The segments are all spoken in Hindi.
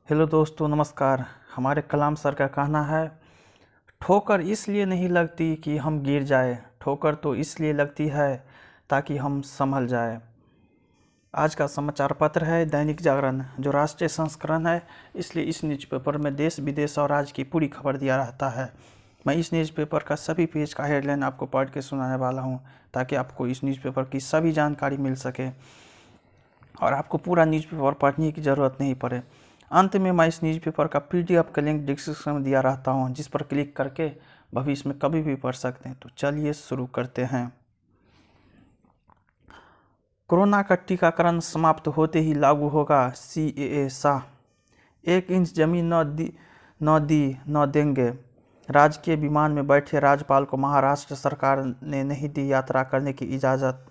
हेलो दोस्तों, नमस्कार। हमारे कलाम सर का कहना है, ठोकर इसलिए नहीं लगती कि हम गिर जाए, ठोकर तो इसलिए लगती है ताकि हम संभल जाए। आज का समाचार पत्र है दैनिक जागरण, जो राष्ट्रीय संस्करण है, इसलिए इस न्यूज़पेपर में देश विदेश और राज्य की पूरी खबर दिया रहता है। मैं इस न्यूज़पेपर का सभी पेज का हेडलाइन आपको पढ़ के सुनाने वाला हूँ, ताकि आपको इस न्यूज़पेपर की सभी जानकारी मिल सके और आपको पूरा न्यूज़पेपर पढ़ने की ज़रूरत नहीं पड़े। अंत में मैं इस न्यूज़पेपर का पीडीएफ का लिंक डिस्क्रिप्शन में दिया रहता हूँ, जिस पर क्लिक करके भविष्य में कभी भी पढ़ सकते हैं। तो चलिए शुरू करते हैं। कोरोना का टीकाकरण समाप्त होते ही लागू होगा सीएए। शाह, 1 इंच जमीन न देंगे। राजकीय विमान में बैठे राज्यपाल को महाराष्ट्र सरकार ने नहीं दी यात्रा करने की इजाज़त।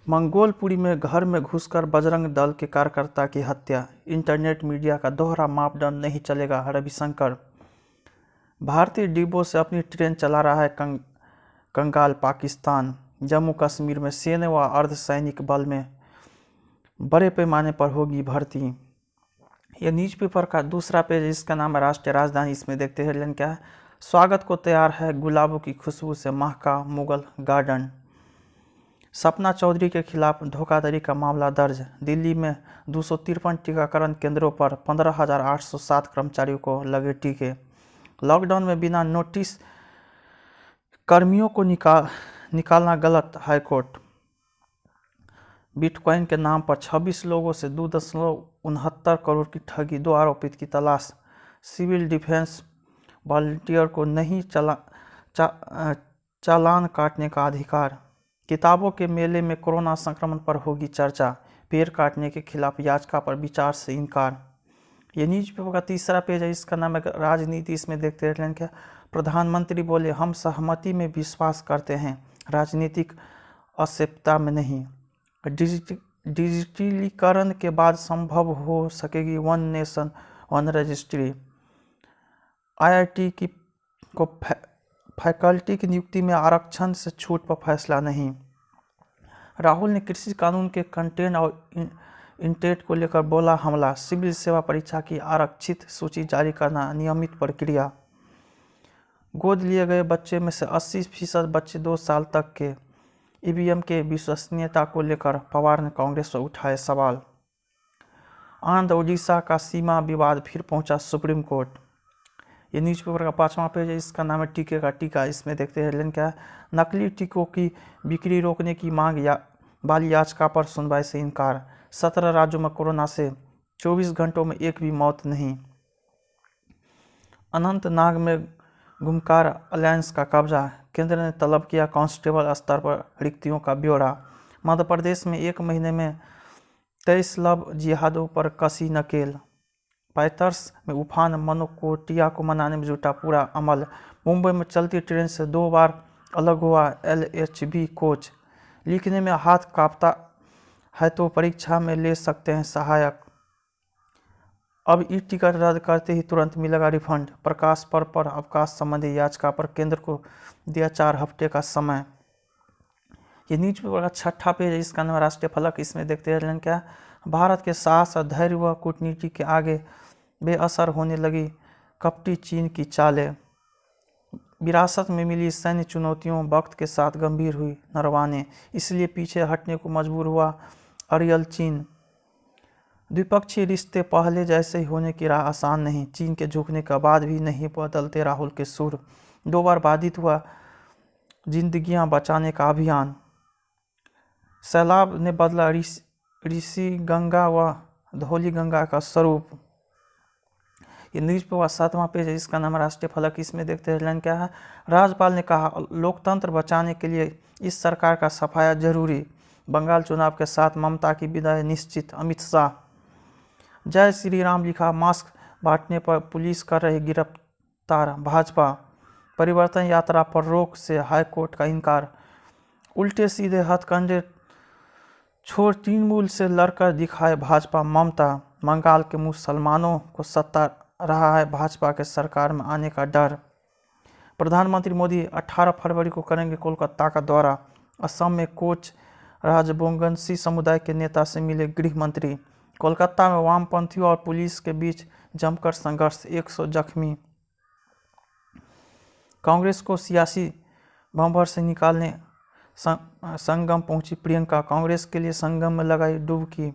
मंगोलपुरी में घर में घुसकर बजरंग दल के कार्यकर्ता की हत्या। इंटरनेट मीडिया का दोहरा मापदंड नहीं चलेगा, रविशंकर। भारतीय डिब्बों से अपनी ट्रेन चला रहा है कंगाल पाकिस्तान। जम्मू कश्मीर में सेना व अर्धसैनिक बल में बड़े पैमाने पर होगी भर्ती। यह न्यूज़पेपर का दूसरा पेज, इसका नाम है राष्ट्रीय राजधानी। इसमें देखते हैं हेडलाइन क्या है। स्वागत को तैयार है गुलाबों की खुशबू से महका मुगल गार्डन। सपना चौधरी के खिलाफ धोखाधड़ी का मामला दर्ज। दिल्ली में 253 टीकाकरण केंद्रों पर 15,807 कर्मचारियों को लगे टीके। लॉकडाउन में बिना नोटिस कर्मियों को निकालना गलत, हाईकोर्ट। बिटकॉइन के नाम पर 26 लोगों से 2.69 करोड़ की ठगी, 2 आरोपित की तलाश। सिविल डिफेंस वॉलंटियर को नहीं चालान काटने का अधिकार। किताबों के मेले में कोरोना संक्रमण पर होगी चर्चा। पेड़ काटने के खिलाफ याचिका पर विचार से इनकार। ये न्यूज़पेपर का तीसरा पेज है, इसका नाम है राजनीति। इसमें देखते हैं क्या। प्रधानमंत्री बोले, हम सहमति में विश्वास करते हैं, राजनीतिक अस्थिरता में नहीं। डिजिटलीकरण के बाद संभव हो सकेगी one nation one registry. IIT को फैकल्टी की नियुक्ति में आरक्षण से छूट पर फैसला नहीं। राहुल ने कृषि कानून के कंटेंट और इंटेंट को लेकर बोला हमला। सिविल सेवा परीक्षा की आरक्षित सूची जारी करना नियमित प्रक्रिया। गोद लिए गए बच्चे में से 80% बच्चे 2 साल तक के। ईवीएम के विश्वसनीयता को लेकर पवार ने कांग्रेस पर उठाए सवाल। आंध्र ओडिशा का सीमा विवाद फिर पहुंचा सुप्रीम कोर्ट। ये न्यूज़पेपर का 5वां पेज है, इसका नाम है टीके का टीका। इसमें देखते हैं हेडलाइन क्या है। नकली टीकों की बिक्री रोकने की मांग वाली याचिका पर सुनवाई से इनकार। 17 राज्यों में कोरोना से 24 घंटों में एक भी मौत नहीं। अनंतनाग में गुमकार अलायंस का कब्जा। केंद्र ने तलब किया कांस्टेबल स्तर पर रिक्तियों का ब्यौरा। मध्य प्रदेश में 1 महीने में 23 लव जिहादों पर कसी नकेल। पैथर्स में उफान, मनोकोटिया को मनाने में जुटा पूरा अमल। मुंबई में चलती ट्रेन से 2 बार अलग हुआ LHB कोच। लिखने में हाथ कांपता है तो परीक्षा में ले सकते हैं सहायक। अब ई टिकट रद्द करते ही तुरंत मिलेगा रिफंड। प्रकाश पर्व पर अवकाश संबंधी याचिका पर केंद्र को दिया 4 हफ्ते का समय। ये न्यूज़पेपर का 6ठा पेज है, इसका नाम राष्ट्रीय फलक। इसमें देखते हैं क्या। भारत के साहस, धैर्य व कूटनीति के आगे बेअसर होने लगी कपटी चीन की चालें। विरासत में मिली सैन्य चुनौतियों वक्त के साथ गंभीर हुई नरवाने, इसलिए पीछे हटने को मजबूर हुआ अरियल चीन। द्विपक्षीय रिश्ते पहले जैसे ही होने की राह आसान नहीं। चीन के झुकने के बाद भी नहीं बदलते राहुल के सुर। 2 बार बाधित हुआ जिंदगियां बचाने का अभियान। सैलाब ने बदला ऋषि गंगा व धौली गंगा का स्वरूप। ये न्यूज़पेपर 7वां पेज है, इसका नाम राष्ट्रीय फलक। इसमें देखते हैं हेडलाइन क्या है। राज्यपाल ने कहा, लोकतंत्र बचाने के लिए इस सरकार का सफाया जरूरी। बंगाल चुनाव के साथ ममता की विदाई निश्चित, अमित शाह। जय श्री राम लिखा मास्क बांटने पर पुलिस कर रही गिरफ्तार भाजपा। परिवर्तन यात्रा पर रोक से हाईकोर्ट का इनकार। उल्टे सीधे हथकंडे छोड़ तृणमूल से लड़कर दिखाए भाजपा ममता। बंगाल के मुसलमानों को सता रहा है भाजपा के सरकार में आने का डर। प्रधानमंत्री मोदी 18 फरवरी को करेंगे कोलकाता का दौरा। असम में कोच राजबोंगसी समुदाय के नेता से मिले गृह मंत्री। कोलकाता में वामपंथियों और पुलिस के बीच जमकर संघर्ष, 100 जख्मी। कांग्रेस को सियासी भंवर से निकालने संगम पहुंची प्रियंका, कांग्रेस के लिए संगम में लगाई डुबकी।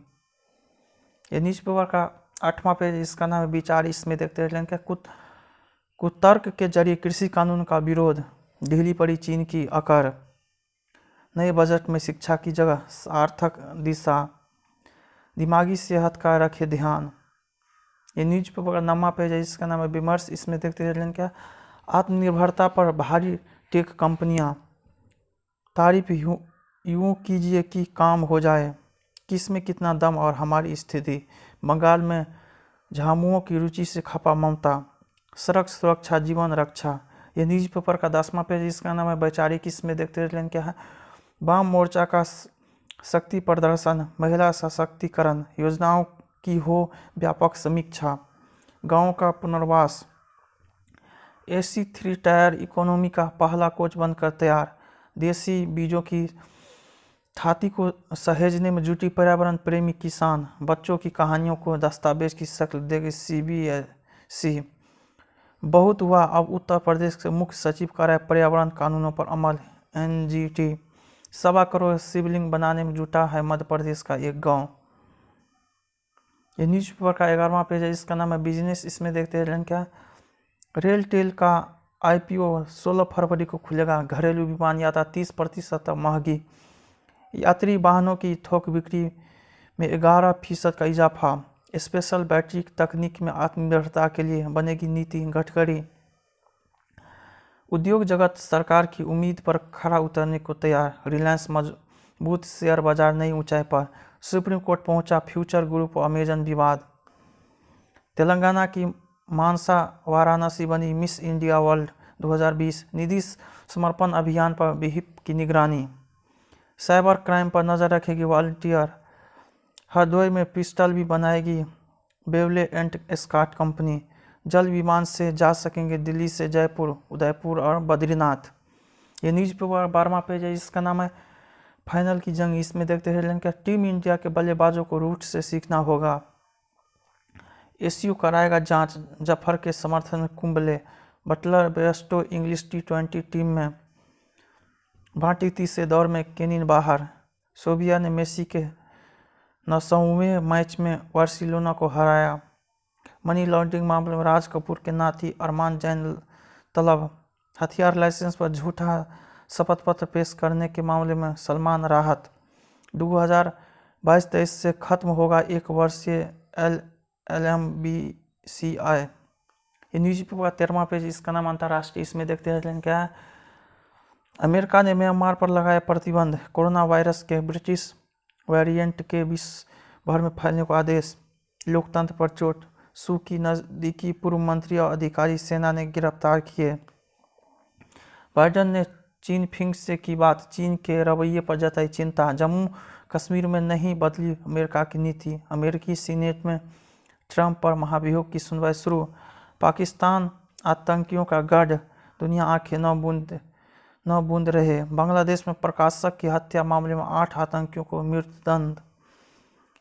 ये न्यूज़पेपर का 8वां पेज, इसका नाम है विचार। इसमें देखते हैं क्या कुतर्क के जरिए कृषि कानून का विरोध, ढीली पड़ी चीन की अकड़, नए बजट में शिक्षा की जगह सार्थक दिशा, दिमागी सेहत का रखे ध्यान। ये न्यूज़पेपर का 9वां पेज है, इसका नाम है विमर्श। इसमें देखते हैं क्या आत्मनिर्भरता पर भारी टेक कंपनियां, तारीफ यूं कीजिए कि काम हो जाए, किस में कितना दम और हमारी स्थिति, बंगाल में झामुओं की रुचि से खपा ममता, सड़क सुरक्षा जीवन रक्षा। ये न्यूज़पेपर का 10वां पेज, इसका नाम है वैचारिक। इसमें देखते हैं क्या है वाम मोर्चा का शक्ति प्रदर्शन, महिला सशक्तिकरण, योजनाओं की हो व्यापक समीक्षा, गाँव का पुनर्वास, AC 3 टायर इकोनॉमी का पहला कोच बनकर तैयार, देसी बीजों की थाती को सहेजने में जुटी पर्यावरण प्रेमी किसान, बच्चों की कहानियों को दस्तावेज की शक्ल देगी CBSE। बहुत हुआ, अब उत्तर प्रदेश के मुख्य सचिव कार्य पर्यावरण कानूनों पर अमल, NGT। 1.25 करोड़ शिवलिंग बनाने में जुटा है मध्य प्रदेश का एक गांव। ये न्यूज़पेपर का 11वां पेज है, इसका नाम है बिजनेस। इसमें देखते हैं क्या रेल टेल का IPO 16 फरवरी को खुलेगा, घरेलू विमान यात्रा 30% तक महंगी, यात्री वाहनों की थोक बिक्री में 11% का इजाफा, स्पेशल बैटरी तकनीक में आत्मनिर्भरता के लिए बनेगी नीति, गडकरी। उद्योग जगत सरकार की उम्मीद पर खरा उतरने को तैयार, रिलायंस मजबूत, शेयर बाजार नई ऊंचाई पर, सुप्रीम कोर्ट पहुंचा फ्यूचर ग्रुप और अमेजन विवाद। तेलंगाना की मानसा वाराणसी बनी मिस इंडिया वर्ल्ड 2020, निधि समर्पण अभियान पर विहिप की निगरानी, साइबर क्राइम पर नजर रखेगी वॉलंटियर, हरदोई में पिस्टल भी बनाएगी बेवले एंड स्कॉट कंपनी, जल विमान से जा सकेंगे दिल्ली से जयपुर, उदयपुर और बद्रीनाथ। ये न्यूज़पेपर 12वां पेज है, इसका नाम है फाइनल की जंग। इसमें देखते हैं क्या टीम इंडिया के बल्लेबाजों को रूट से सीखना होगा, ACU कराएगा जांच, जफर के समर्थन में Kumble, Butler Bairstow English T20 team में, भाटी तीसरे दौर में केनिन बाहर, सोबिया ने मेसी के 900वें मैच में बार्सिलोना को हराया, मनी लॉन्ड्रिंग मामले में राज कपूर के नाती अरमान जैन तलब, हथियार लाइसेंस पर झूठा शपथ पत्र पेश करने के मामले में सलमान राहत, 2022-23 से खत्म होगा 1 वर्षीय LMBCI। ये न्यूज़पेपर 13वां पेज, इसका नाम अंतर्राष्ट्रीय। इसमें देखते हैं क्या है अमेरिका ने म्यांमार पर लगाया प्रतिबंध, कोरोना वायरस के ब्रिटिश वेरिएंट के विश्व भर में फैलने को आदेश, लोकतंत्र पर चोट, सू की नज़दीकी पूर्व मंत्री और अधिकारी सेना ने गिरफ्तार किए, बाइडन ने चीन फिंग से की बात, चीन के रवैये पर जताई चिंता, जम्मू कश्मीर में नहीं बदली अमेरिका की नीति, अमेरिकी सीनेट में ट्रंप पर महाभियोग की सुनवाई शुरू, पाकिस्तान आतंकियों का गढ़, दुनिया आंखें न बूंद रहे, बांग्लादेश में प्रकाशक की हत्या मामले में 8 आतंकियों को मृत्युदंड।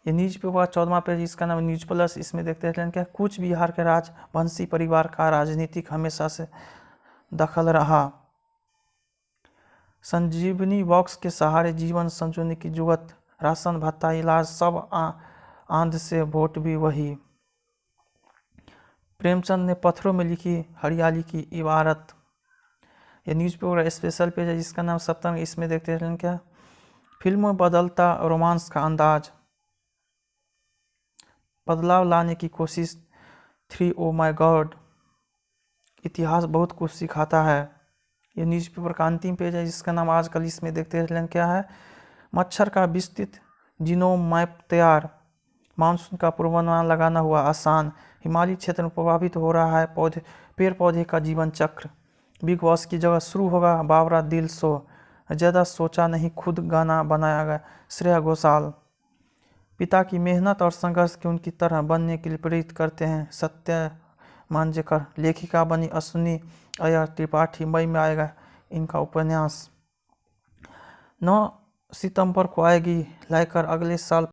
ये न्यूज़पेपर 14वां पेज, इसका नाम न्यूज प्लस। इसमें देखते हैं क्या कूच बिहार के राजवंशी परिवार का राजनीतिक हमेशा से दखल रहा, संजीवनी बॉक्स के सहारे जीवन संजीवनी की जुगत, राशन भत्ता इलाज सब आंध से वोट भी वही, प्रेमचंद ने पत्थरों में लिखी हरियाली की इबारत। ये न्यूज़पेपर स्पेशल पेज है, जिसका नाम सप्तम। इसमें देखते हैं क्या फिल्म में बदलता रोमांस का अंदाज, बदलाव लाने की कोशिश 3 ओ माय गॉड, इतिहास बहुत कुछ सिखाता है। ये न्यूज़पेपर का अंतिम पेज है, जिसका नाम आजकल। इसमें देखते हैं क्या है मच्छर का विस्तृत जीनोम मैप तैयार, मानसून का पूर्वानुमान लगाना हुआ आसान, हिमालयी क्षेत्र में प्रभावित हो रहा है पेड़ पौधे का जीवन चक्र, बिग बॉस की जगह शुरू होगा बाबरा दिल शो, ज़्यादा सोचा नहीं खुद गाना बनाया श्रेया घोषाल, पिता की मेहनत और संघर्ष के उनकी तरह बनने के लिए प्रेरित करते हैं सत्य मांजरेकर, लेखिका बनी अश्विनी अय्यर त्रिपाठी, मई में आएगा इनका उपन्यास, 9 सितंबर को आएगी लाइकर, अगले साल